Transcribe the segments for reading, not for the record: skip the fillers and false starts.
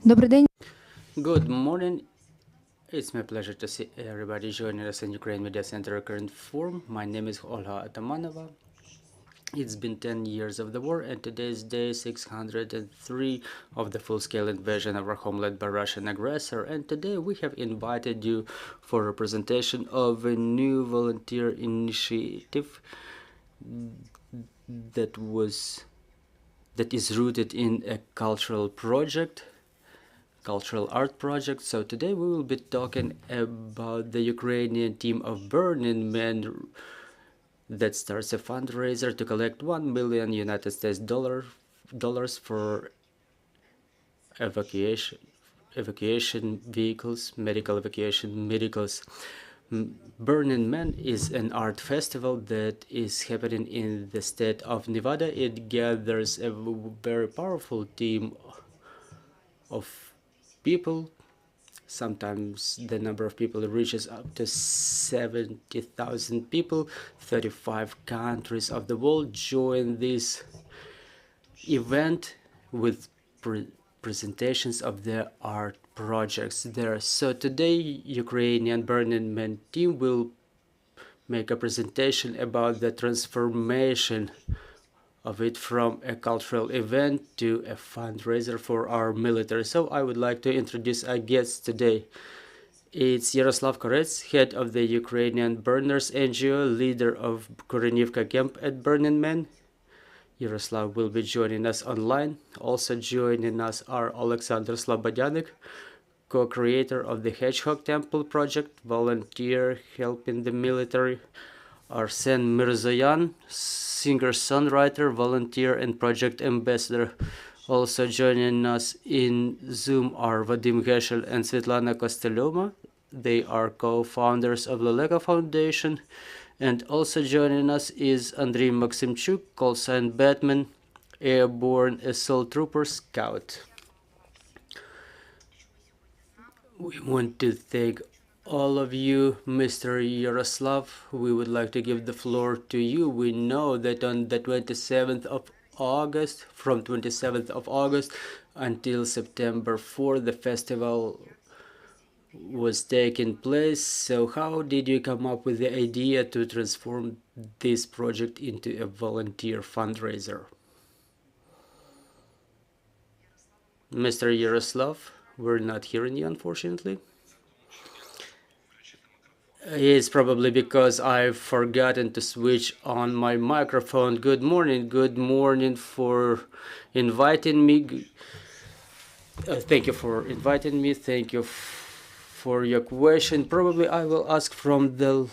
Добрий день. Good morning. It's my pleasure to see everybody joining us in Ukraine Media Center Ukrinform. My name is Olga Atamanova. It's been 10 years of the war, and today is day 603 of the full-scale invasion of our homeland by Russian aggressor. And today we have invited you for a presentation of a new volunteer initiative that is rooted in a cultural art project. So today we will be talking about the Ukrainian team of Burning Man that starts a fundraiser to collect $1 million United States dollars for evacuation vehicles, medical evacuation vehicles. Burning Man is an art festival that is happening in the state of Nevada. It gathers a very powerful team of people. Sometimes the number of people reaches up to 70,000 people. 35 countries of the world join this event with presentations of their art projects there. So today Ukrainian Burning Man team will make a presentation about the transformation of it from a cultural event to a fundraiser for our military. So I would like to introduce our guests today. It's Yaroslav Korets, head of the Ukrainian Burners NGO, leader of Kurenivka camp at Burning Man. Yaroslav will be joining us online. Also joining us are Oleksandr Slobodianyk, co-creator of the Hedgehog Temple project, volunteer helping the military. Arsen Mirzoyan, singer-songwriter, volunteer and project ambassador. Also joining us in Zoom are Vadim Geshel and Svetlana Kosteloma. They are co-founders of Leleka-Ukraine Foundation. And also joining us is Andrii Maksymchuk, call sign Batman, airborne assault trooper scout. We want to thank all of you. Mr. Yaroslav, we would like to give the floor to you. We know that on the 27th of August, from 27th of August until September 4, the festival was taking place. So how did you come up with the idea to transform this project into a volunteer fundraiser? Mr. Yaroslav, we're not hearing you, unfortunately. It's probably because I've forgotten to switch on my microphone. Good morning for inviting me. Thank you for inviting me. Thank you for your question. Probably I will ask from the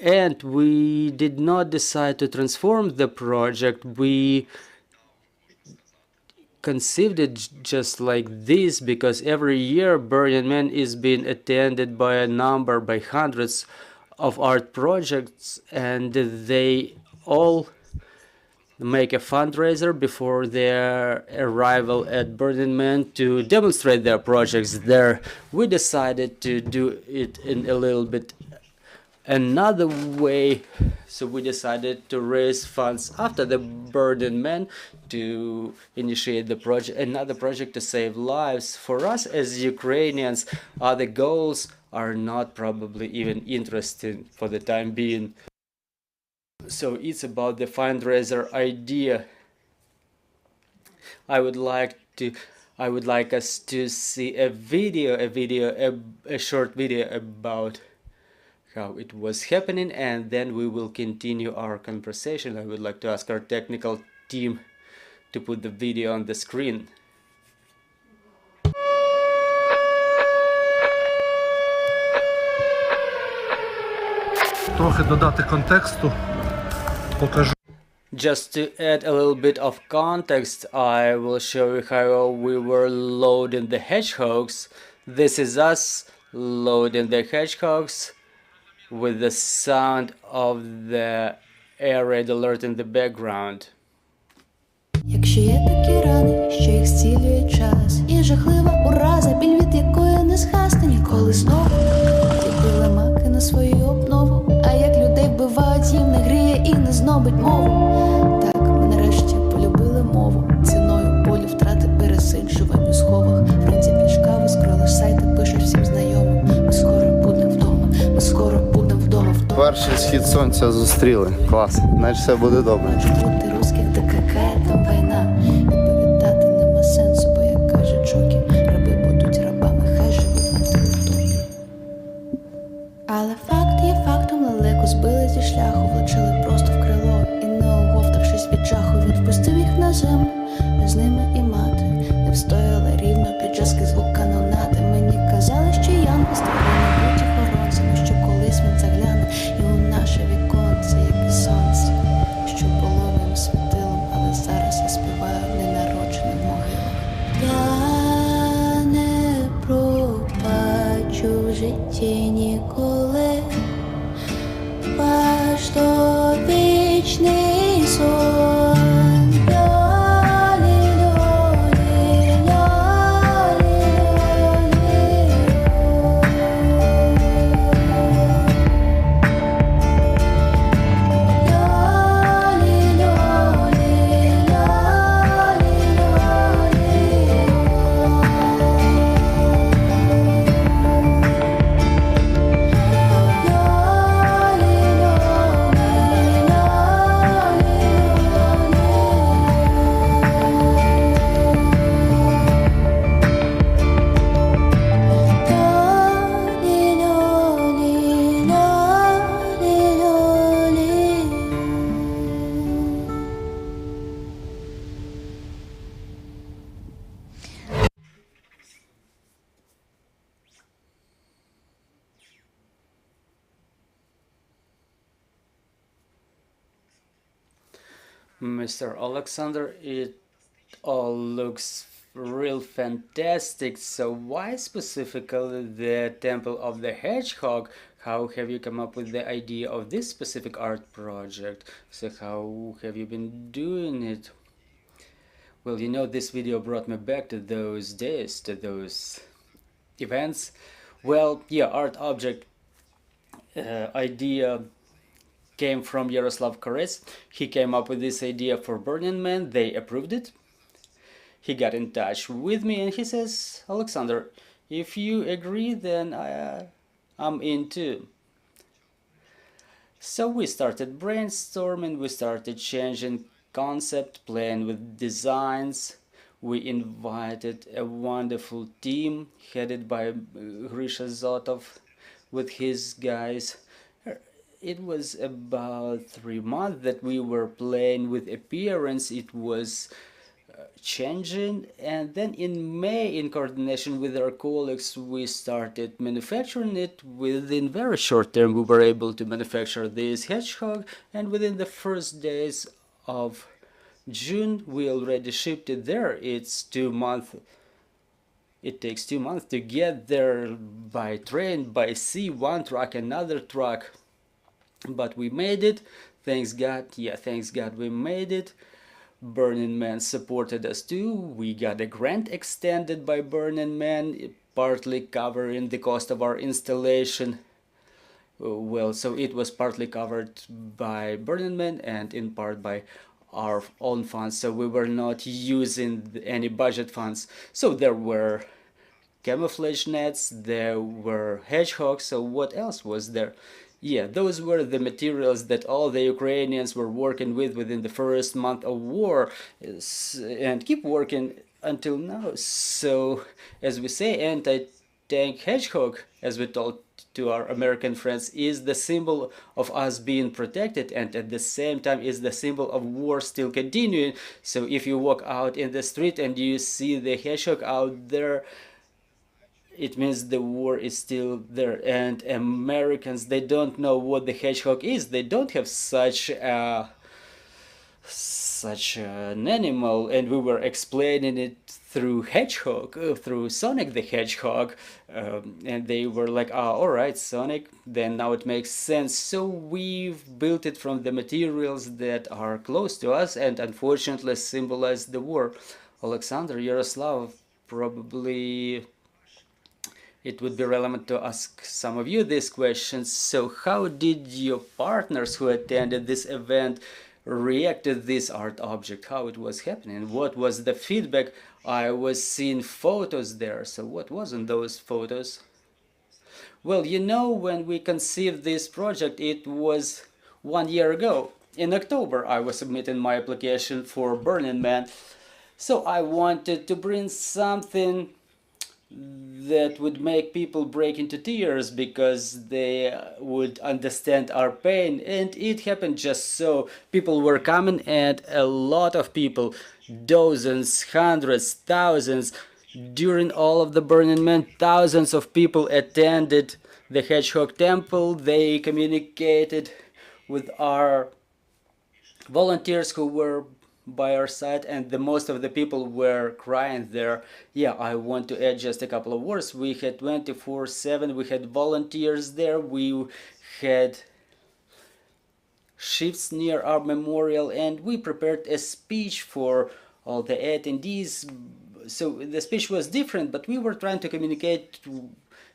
end. We did not decide to transform the project. We conceived it just like this because every year Burning Man is being attended by hundreds of art projects, and they all make a fundraiser before their arrival at Burning Man to demonstrate their projects there. We decided to do it in a little bit another way, so we decided to raise funds after the Burning Man to initiate the project, another project to save lives. For us as Ukrainians, other goals are not probably even interesting for the time being. So it's about the fundraiser idea. I would like us to see a short video about how it was happening, and then we will continue our conversation. I would like to ask our technical team to put the video on the screen. Трохи додати контексту, покажу. Just to add a little bit of context, I will show you how we were loading the hedgehogs. This is us loading the hedgehogs with the sound of the air raid alert in the background. Якщо є такі рани, що їх зцілює час, і жахлива ураза, біль від якої не згасне ніколи знову. Ліпили маки на свою обнову, а як людей вбивають, їм не гріє і не знобить мову. Так, ми нарешті полюбили мову, ціною болю втрати пересиджувань у сховах. Наче схід сонця зустріли. Клас. Наче все буде добре. Бути русських, да какая там війна. Відповідати нема сенсу, бо як каже Чокі, раби будуть рабами, хай живуть на території. Але факт є фактом, лелеку збили зі шляху, влучили просто в крило. І не оговтавшись від жаху, він впустив їх на землю. З ними і мати не встояли рівно під жаский звук канонади. Мені казали, що Янки створені будуть охоронцями, що колись він загляне і у наше віконце, як і сонце, що було моїм світилом, але зараз я співаю ненародженим могилам. Я не пробачу в житті ніколи ваш довічний сон. Mr. Oleksandr, it all looks real fantastic. So why specifically the Temple of the Hedgehog? How have you come up with the idea of this specific art project? So how have you been doing it? Well, you know, this video brought me back to those days, to those events. Well, yeah, art object idea came from Yaroslav Korets. He came up with this idea for Burning Man. They approved it. He got in touch with me and he says, Oleksandr, if you agree, then I'm in too. So we started brainstorming, we started changing concept, playing with designs. We invited a wonderful team headed by Grisha Zotov with his guys. It was about 3 months that we were playing with appearance. It was changing, and then in May, in coordination with our colleagues, we started manufacturing it. Within very short term, we were able to manufacture this hedgehog, and within the first days of June, we already shipped it there. It's 2 months. It takes 2 months to get there by train, by sea, one truck, another truck. But we made it. Thanks God. Yeah, thanks God we made it. Burning Man supported us too. We got a grant extended by Burning Man, partly covering the cost of our installation. Well, so it was partly covered by Burning Man and in part by our own funds. So we were not using any budget funds. So there were camouflage nets, there were hedgehogs. So what else was there? Yeah, those were the materials that all the Ukrainians were working with within the first month of war and keep working until now. So, as we say, anti-tank hedgehog, as we told to our American friends, is the symbol of us being protected, and at the same time is the symbol of war still continuing. So if you walk out in the street and you see the hedgehog out there, it means the war is still there. And Americans, they don't know what the hedgehog is. They don't have such an animal, and we were explaining it through Hedgehog, through Sonic the Hedgehog, and they were like, oh, all right, Sonic, then now it makes sense. So we've built it from the materials that are close to us and unfortunately symbolize the war. Oleksandr, Yaroslav, probably it would be relevant to ask some of you these questions. So how did your partners who attended this event react to this art object? How it was happening? What was the feedback? I was seeing photos there. So what was in those photos? Well, you know, when we conceived this project, it was 1 year ago. In October, I was submitting my application for Burning Man. So I wanted to bring something that would make people break into tears because they would understand our pain, and it happened just so. People were coming, and a lot of people, dozens, hundreds, thousands, during all of the Burning Man, thousands of people attended the Hedgehog Temple. They communicated with our volunteers who were by our side, and the most of the people were crying there. Yeah, I want to add just a couple of words. We had 24/7, we had volunteers there, we had shifts near our memorial, and we prepared a speech for all the attendees. So the speech was different, but we were trying to communicate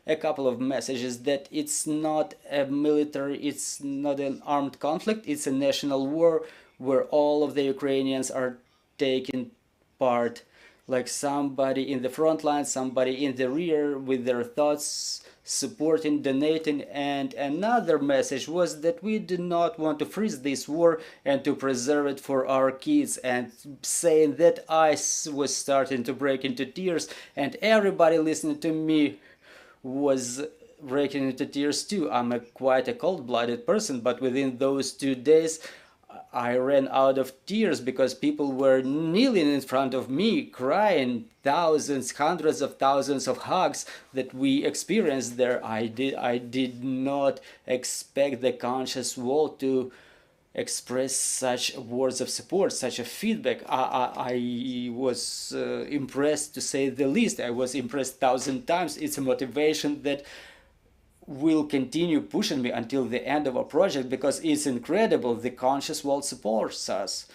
a couple of messages: that it's not a military, it's not an armed conflict, it's a national war where all of the Ukrainians are taking part, like somebody in the front line, somebody in the rear, with their thoughts, supporting, donating. And another message was that we do not want to freeze this war and to preserve it for our kids. And saying that, I was starting to break into tears, and everybody listening to me was breaking into tears too. I'm quite a cold-blooded person, but within those 2 days I ran out of tears because people were kneeling in front of me, crying. Thousands, hundreds of thousands of hugs that we experienced there. I did not expect the conscious wall to express such words of support, such a feedback. I was impressed, to say the least. I was impressed 1,000 times. It's a motivation that will continue pushing me until the end of our project, because it's incredible. The conscious world supports us.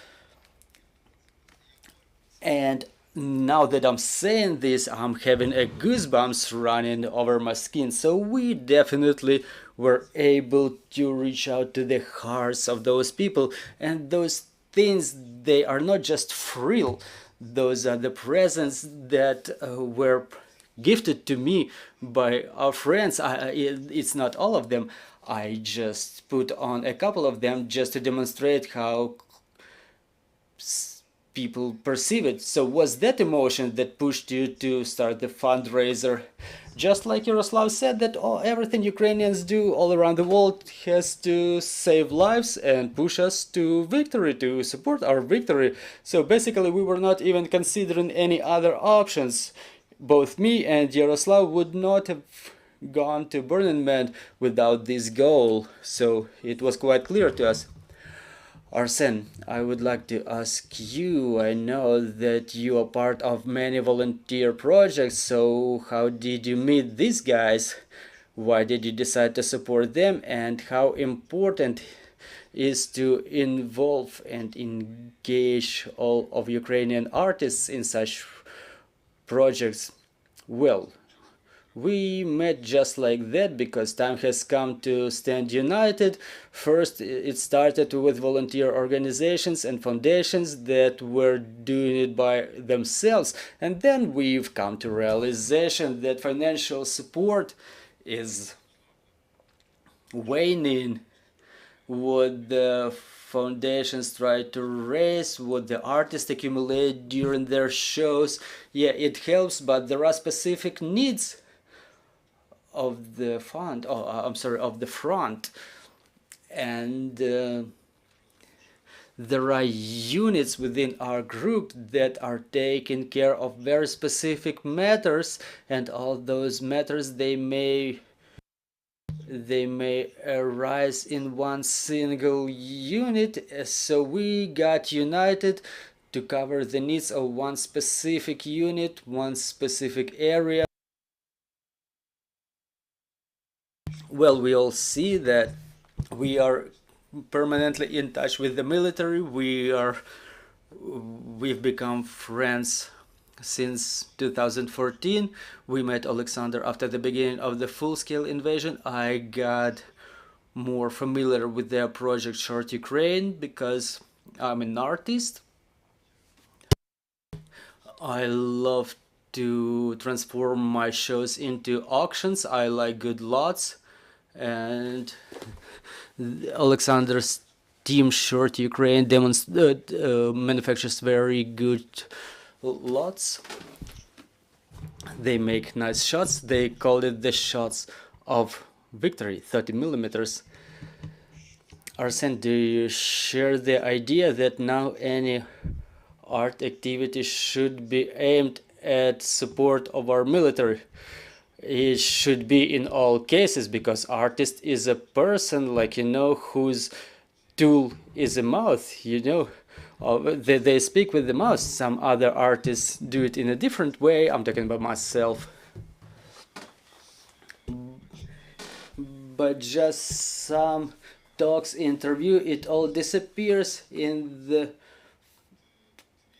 And now that I'm saying this, I'm having a goosebumps running over my skin. So we definitely were able to reach out to the hearts of those people, and those things, they are not just frill. Those are the presents that were gifted to me by our friends. It's not all of them. I just put on a couple of them just to demonstrate how people perceive it. So was that emotion that pushed you to start the fundraiser? Just like Yaroslav said, that everything Ukrainians do all around the world has to save lives and push us to victory, to support our victory. So basically we were not even considering any other options. Both me and Yaroslav would not have gone to Burning Man without this goal, so it was quite clear to us. Arsen, I would like to ask you, I know that you are part of many volunteer projects, so how did you meet these guys? Why did you decide to support them, and how important is to involve and engage all of Ukrainian artists in such projects? Well, we met just like that because time has come to stand united. First, it started with volunteer organizations and foundations that were doing it by themselves, and then we've come to realization that financial support is waning. What the foundations try to raise, what the artists accumulate during their shows, yeah, it helps, but there are specific needs of the fund, of the front, and there are units within our group that are taking care of very specific matters, and all those matters, they may arise in one single unit. So we got united to cover the needs of one specific unit, one specific area. Well, we all see that we are permanently in touch with the military. We've become friends since 2014. We met Oleksandr after the beginning of the full-scale invasion. I got more familiar with their project Short Ukraine because I'm an artist. I love to transform my shows into auctions. I like good lots, and Alexander's Team Short Ukraine manufactures very good lots. They make nice shots. They call it the shots of victory, 30 millimeters. Arsen, do you share the idea that now any art activity should be aimed at support of our military? It should be in all cases, because artist is a person, like, you know, whose tool is a mouth, you know. They speak with the mouth. Some other artists do it in a different way. I'm talking about myself. But just some talks, interview, it all disappears in the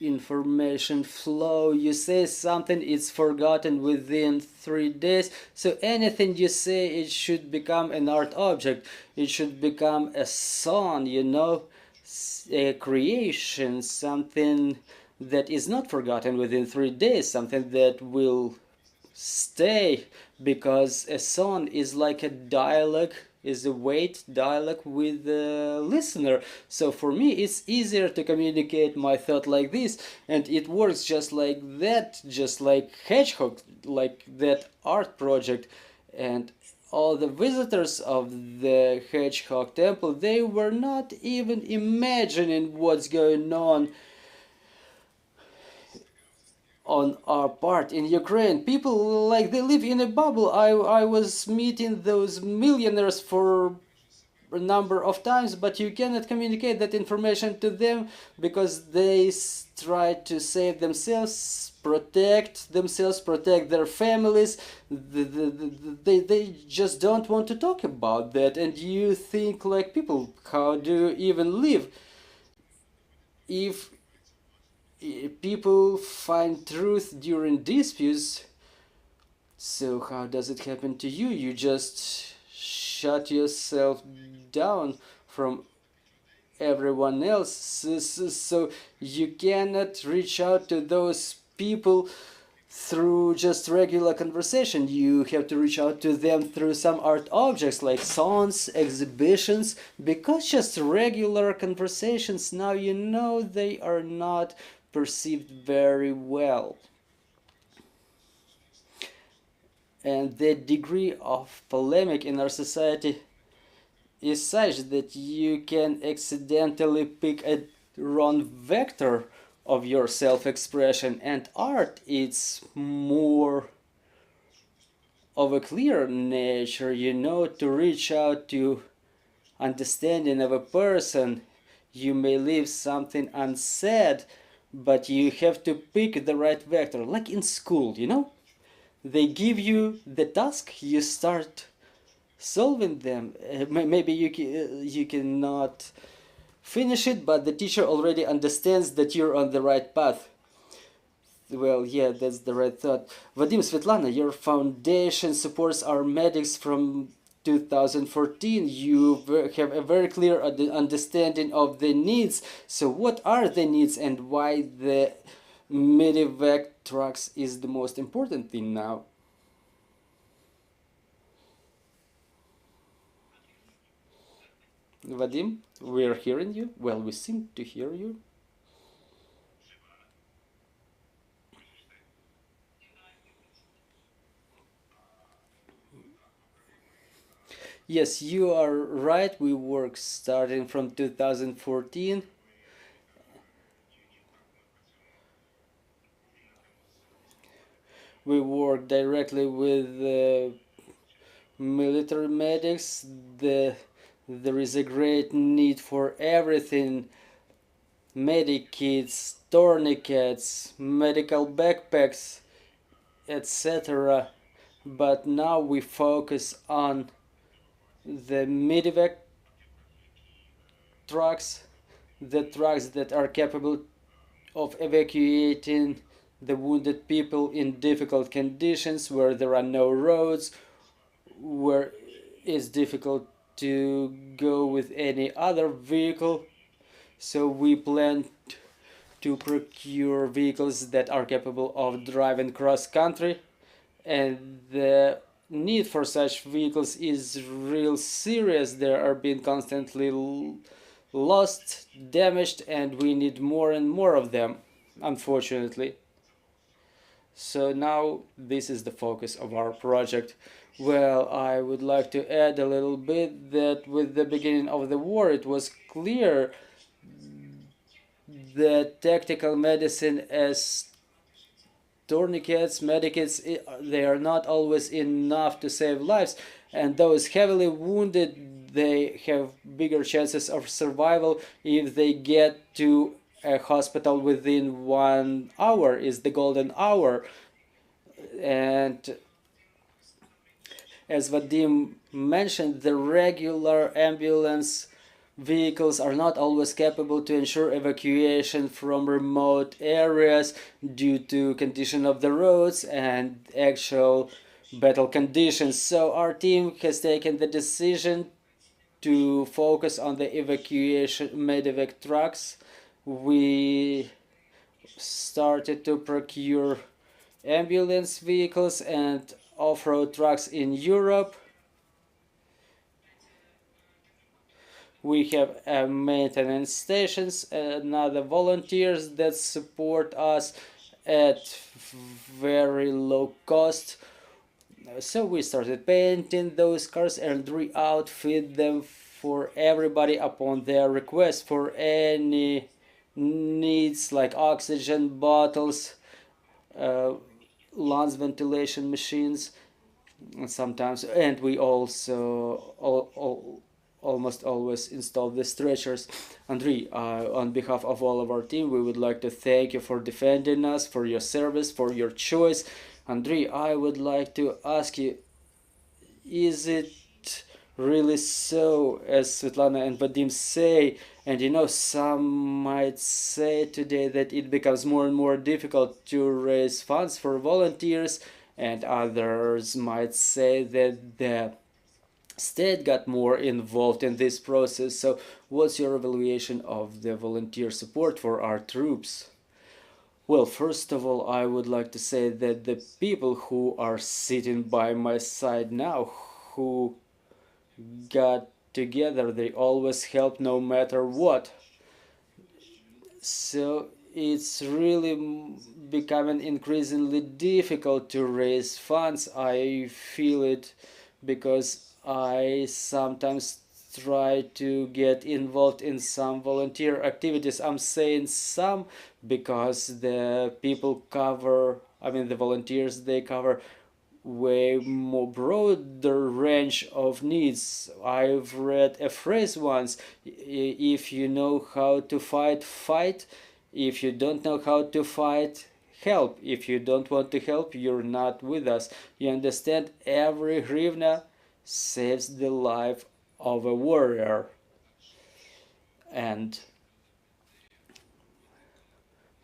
information flow. You say something, it's forgotten within 3 days. So anything you say, it should become an art object. It should become a song, you know, a creation, something that is not forgotten within 3 days, something that will stay, because a song is like a dialogue, is a weight dialogue with the listener. So for me, it's easier to communicate my thought like this, and it works just like that, just like Hedgehog, like that art project. And all the visitors of the Hedgehog Temple, they were not even imagining what's going on our part in Ukraine. People, like, they live in a bubble. I was meeting those millionaires for a number of times, but you cannot communicate that information to them, because they try to save themselves, protect their families. They just don't want to talk about that. And you think, like, people, how do you even live? If people find truth during disputes, so how does it happen to you? You just shut yourself down from everyone else, so you cannot reach out to those people through just regular conversation. You have to reach out to them through some art objects like songs, exhibitions, because just regular conversations, now you know, they are not perceived very well. And the degree of polemic in our society is such that you can accidentally pick a wrong vector of your self-expression, and art, it's more of a clear nature, you know, to reach out to understanding of a person. You may leave something unsaid, but you have to pick the right vector, like in school, you know. They give you the task, you start solving them. Maybe you cannot finish it, but the teacher already understands that you're on the right path. Well, yeah, that's the right thought. Vadim, Svetlana, your foundation supports our medics from 2014. You have a very clear understanding of the needs. So what are the needs, and why the medevac trucks is the most important thing now? Vadim, we're hearing you. Well, we seem to hear you. Yes, you are right. We work starting from 2014. We work directly with military medics. There is a great need for everything: medikits, tourniquets, medical backpacks, etc. But now we focus on the medevac trucks, the trucks that are capable of evacuating the wounded people in difficult conditions, where there are no roads, where it's difficult to go with any other vehicle. So we plan to procure vehicles that are capable of driving cross country, and the need for such vehicles is real serious. They are being constantly lost, damaged, and we need more and more of them, unfortunately. So now this is the focus of our project. Well, I would like to add a little bit that with the beginning of the war, it was clear that tactical medicine as tourniquets, medikits, they are not always enough to save lives, and those heavily wounded, they have bigger chances of survival if they get to a hospital within 1 hour, is the golden hour. And as Vadim mentioned, the regular ambulance vehicles are not always capable to ensure evacuation from remote areas due to condition of the roads and actual battle conditions. So our team has taken the decision to focus on the evacuation medevac trucks. We started to procure ambulance vehicles and off-road trucks in Europe. We have maintenance stations and other volunteers that support us at very low cost. So we started painting those cars and re-outfit them for everybody upon their request for any needs like oxygen bottles, lungs ventilation machines sometimes, and we also almost always install the stretchers. Andrii, on behalf of all of our team, we would like to thank you for defending us, for your service, for your choice. Andrii, I would like to ask you, is it really so, as Svetlana and Vadim say, and you know, some might say today that it becomes more and more difficult to raise funds for volunteers, and others might say that the state got more involved in this process. So what's your evaluation of the volunteer support for our troops? Well, first of all, I would like to say that the people who are sitting by my side now, who got together, they always help no matter what. So it's really becoming increasingly difficult to raise funds. I feel it because I sometimes try to get involved in some volunteer activities. I'm saying some because the people cover, the volunteers, they cover way more broader range of needs. I've read a phrase once: if you know how to fight, fight. If you don't know how to fight, help. If you don't want to help, you're not with us. You understand? Every hryvnia saves the life of a warrior. And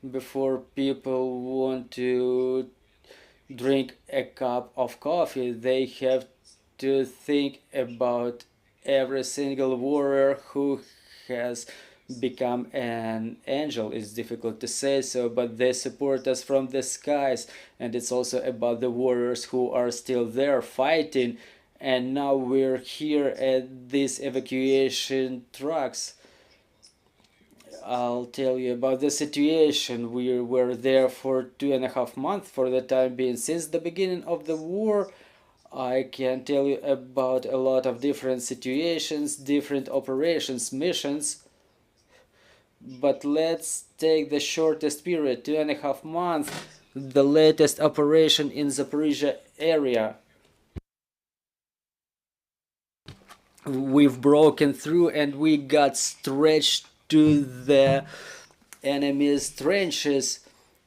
before people want to drink a cup of coffee, they have to think about every single warrior who has become an angel. It's difficult to say so, but they support us from the skies. And it's also about the warriors who are still there fighting. And now we're here at these evacuation trucks. I'll tell you about the situation. We were there for 2.5 months for the time being. Since the beginning of the war, I can tell you about a lot of different situations, different operations, missions. But let's take the shortest period, 2.5 months, the latest operation in Zaporizhia area. We've broken through and we got stretched to the enemy's trenches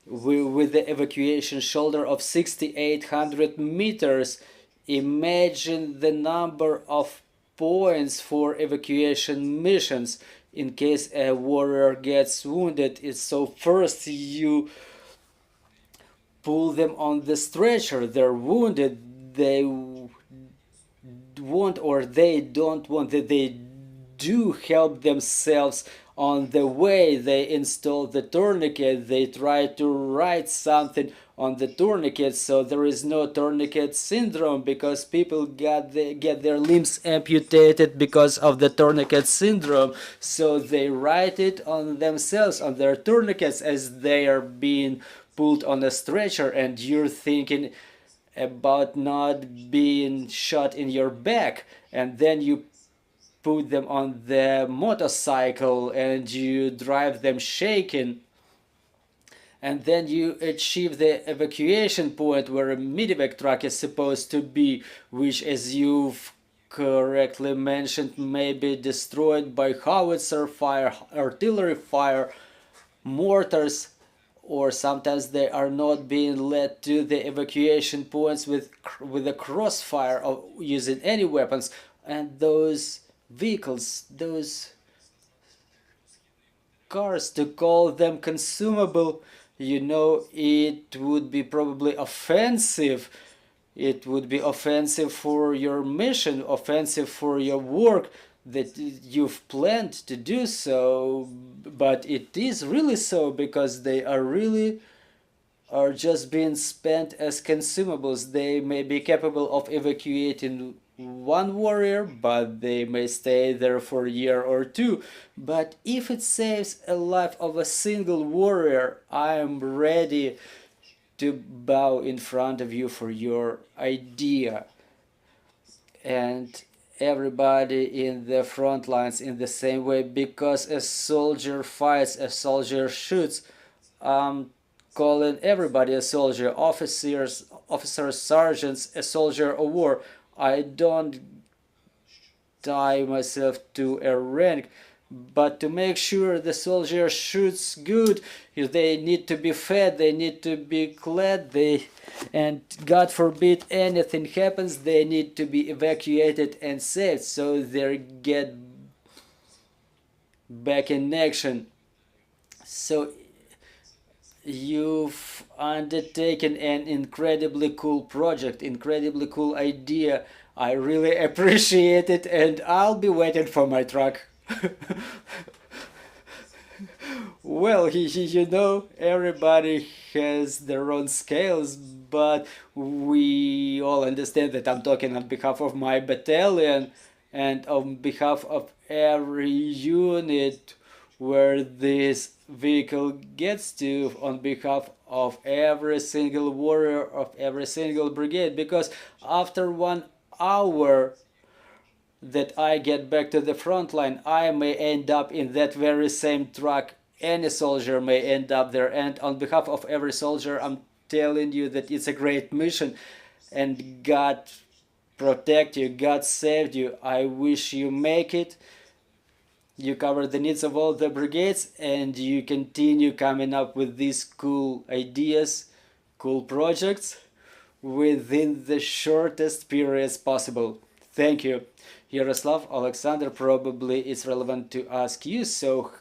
with the evacuation shoulder of 6,800 meters. Imagine the number of points for evacuation missions in case a warrior gets wounded. So first you pull them on the stretcher. They're wounded. They want or they don't want, that they do help themselves On the way they install the tourniquet, they try to write something on the tourniquet so there is no tourniquet syndrome, because people get their limbs amputated because of the tourniquet syndrome. So they write it on themselves, on their tourniquets, as they are being pulled on a stretcher, and you're thinking about not being shot in your back, and then you put them on the motorcycle and you drive them shaking, and then you achieve the evacuation point where a medevac truck is supposed to be, which, as you've correctly mentioned, may be destroyed by howitzer fire, artillery fire, mortars, or sometimes they are not being led to the evacuation points with a crossfire of using any weapons. And those vehicles, those cars, to call them consumable, you know, it would be probably offensive. It would be offensive for your mission, offensive for your work that you've planned to do so, but it is really so, because they are just being spent as consumables. They may be capable of evacuating one warrior, but they may stay there for a year or two. But if it saves a life of a single warrior, I am ready to bow in front of you for your idea. And everybody in the front lines in the same way, because a soldier fights, a soldier shoots. Calling everybody a soldier, officers, sergeants, a soldier of war. I don't tie myself to a rank, but to make sure the soldier shoots good, they need to be fed, they need to be clad, and God forbid anything happens, they need to be evacuated and saved, so they get back in action. So you've undertaken an incredibly cool project, incredibly cool idea. I really appreciate it, and I'll be waiting for my truck. Well, you know, everybody has their own scales, but we all understand that I'm talking on behalf of my battalion and on behalf of every unit where this vehicle gets to, on behalf of every single warrior of every single brigade, because after 1 hour that I get back to the front line, I may end up in that very same truck. Any soldier may end up there, and on behalf of every soldier, I'm telling you that it's a great mission, and God protect you, God saved you. I wish you make it. You cover the needs of all the brigades, and you continue coming up with these cool ideas, cool projects within the shortest periods possible. Thank you. Yaroslav, Oleksandr, probably it's relevant to ask you, so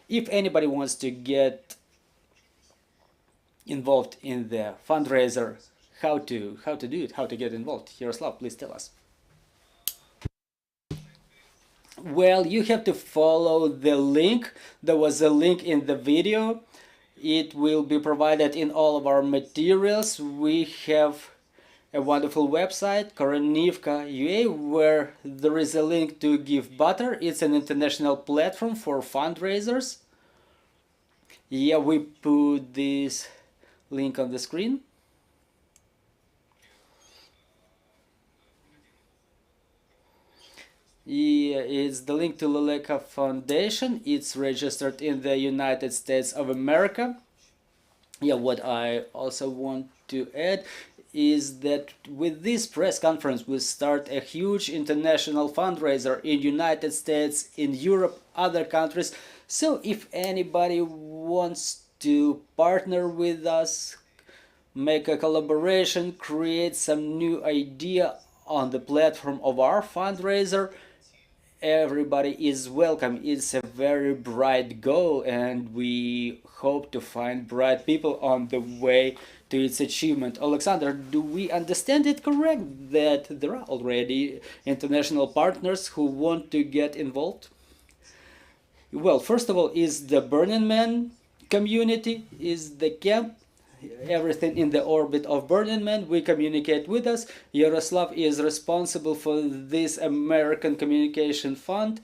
if anybody wants to get involved in the fundraiser, how to do it, how to get involved, Yaroslav, please tell us. Well, you have to follow the link. There was a link in the video. It will be provided in all of our materials. We have a wonderful website, Kurenivka UA, where there is a link to Give Butter. It's an international platform for fundraisers. Yeah, we put this link on the screen. Yeah, it's the link to Leleka Foundation. It's registered in the United States of America. Yeah, what I also want to add is that with this press conference we start a huge international fundraiser in United States, in Europe, other countries. So if anybody wants to partner with us, make a collaboration, create some new idea on the platform of our fundraiser, everybody is welcome. It's a very bright goal, and we hope to find bright people on the way to its achievement. Oleksandr, do we understand it correct that there are already international partners who want to get involved? Well, first of all, is the Burning Man community, is the camp, everything in the orbit of Burning Man. We communicate with us. Yaroslav is responsible for this American Communication Fund,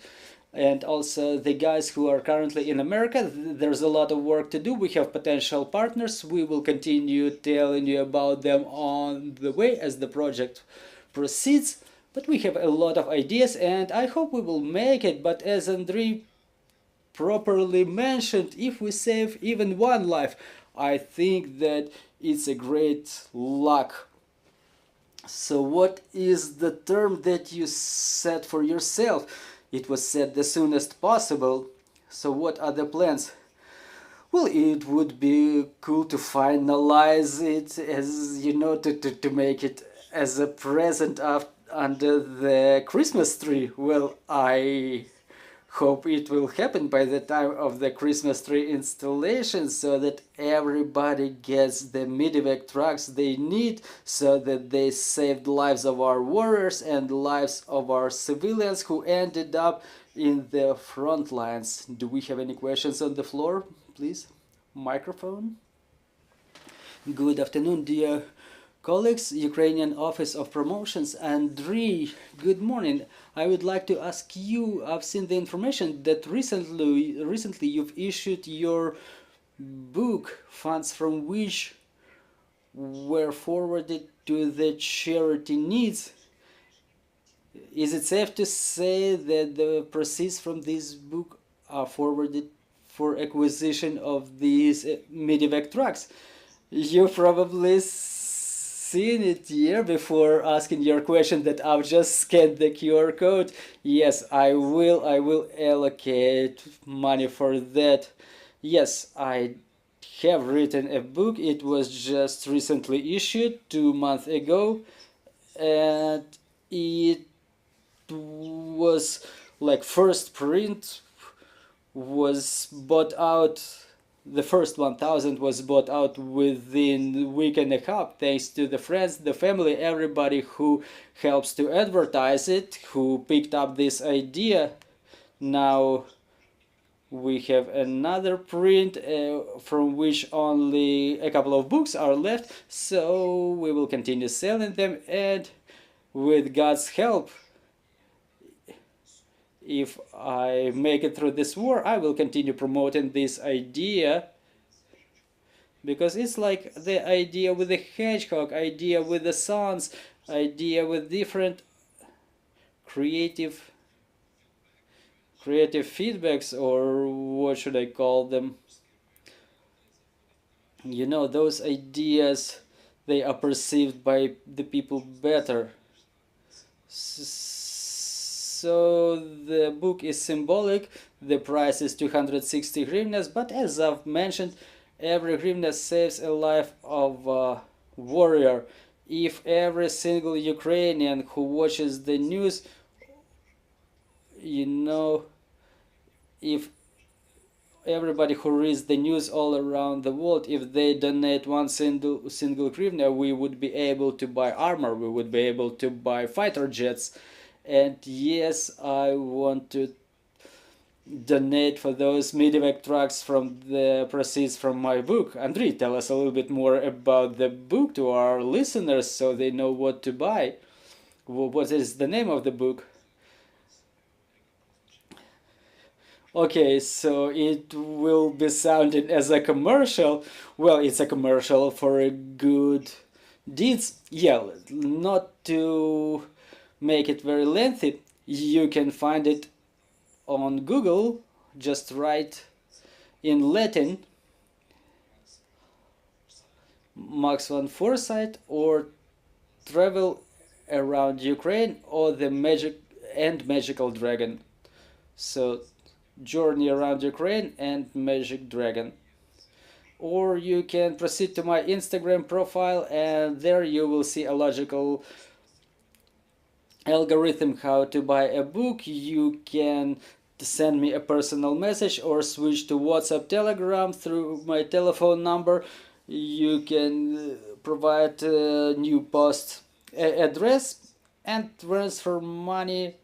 and also the guys who are currently in America. There's a lot of work to do. We have potential partners. We will continue telling you about them on the way as the project proceeds. But we have a lot of ideas, and I hope we will make it. But as Andrii properly mentioned, if we save even one life, I think that it's a great luck. So what is the term that you set for yourself? It was set the soonest possible. So what are the plans? Well, it would be cool to finalize it, as you know, to make it as a present under the Christmas tree. Well, I hope it will happen by the time of the Christmas tree installation, so that everybody gets the medevac trucks they need, so that they saved lives of our warriors and lives of our civilians who ended up in the front lines. Do we have any questions on the floor, please? Microphone. Good afternoon, dear colleagues, Ukrainian Office of Promotions. Andrii, good morning. I would like to ask you, I've seen the information that recently you've issued your book, funds from which were forwarded to the charity needs. Is it safe to say that the proceeds from this book are forwarded for acquisition of these medevac trucks? You probably seen it here before asking your question that I've just scanned the QR code. Yes, I will allocate money for that. Yes, I have written a book. It was just recently issued 2 months ago, and it was like first print was bought out. The first 1,000 was bought out within a week and a half, thanks to the friends, the family, everybody who helps to advertise it, who picked up this idea. Now we have another print from which only a couple of books are left, so we will continue selling them, and with God's help, if I make it through this war, I will continue promoting this idea, because it's like the idea with the hedgehog, idea with the sons, idea with different creative feedbacks, or what should I call them? You know, those ideas, they are perceived by the people better. So the book is symbolic, the price is 260 hryvnias, but as I've mentioned, every hryvnia saves a life of a warrior. If every single Ukrainian who watches the news, you know, if everybody who reads the news all around the world, if they donate one single hryvnia, we would be able to buy armor, we would be able to buy fighter jets. And yes, I want to donate for those medevac trucks from the proceeds from my book. Andrii, tell us a little bit more about the book to our listeners so they know what to buy. What is the name of the book? Okay, so it will be sounding as a commercial. Well, it's a commercial for a good deeds. Yeah, not to make it very lengthy, you can find it on Google. Just write in Latin Max von Forsyth or Travel Around Ukraine or the Magical Dragon. So Journey Around Ukraine and Magic Dragon. Or you can proceed to my Instagram profile, and there you will see a logical algorithm how to buy a book. You can send me a personal message or switch to WhatsApp Telegram through my telephone number. You can provide a new post address and transfer money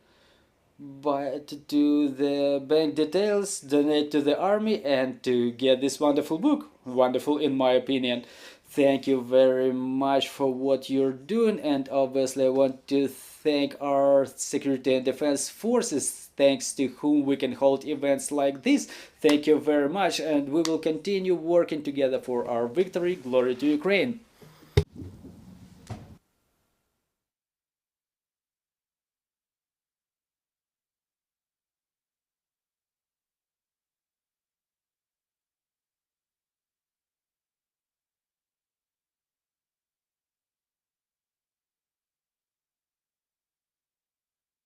but to do the bank details, donate to the army, and to get this wonderful book. Wonderful in my opinion. Thank you very much for what you're doing, and obviously I want to thank our security and defense forces, thanks to whom we can hold events like this. Thank you very much, and we will continue working together for our victory. Glory to Ukraine!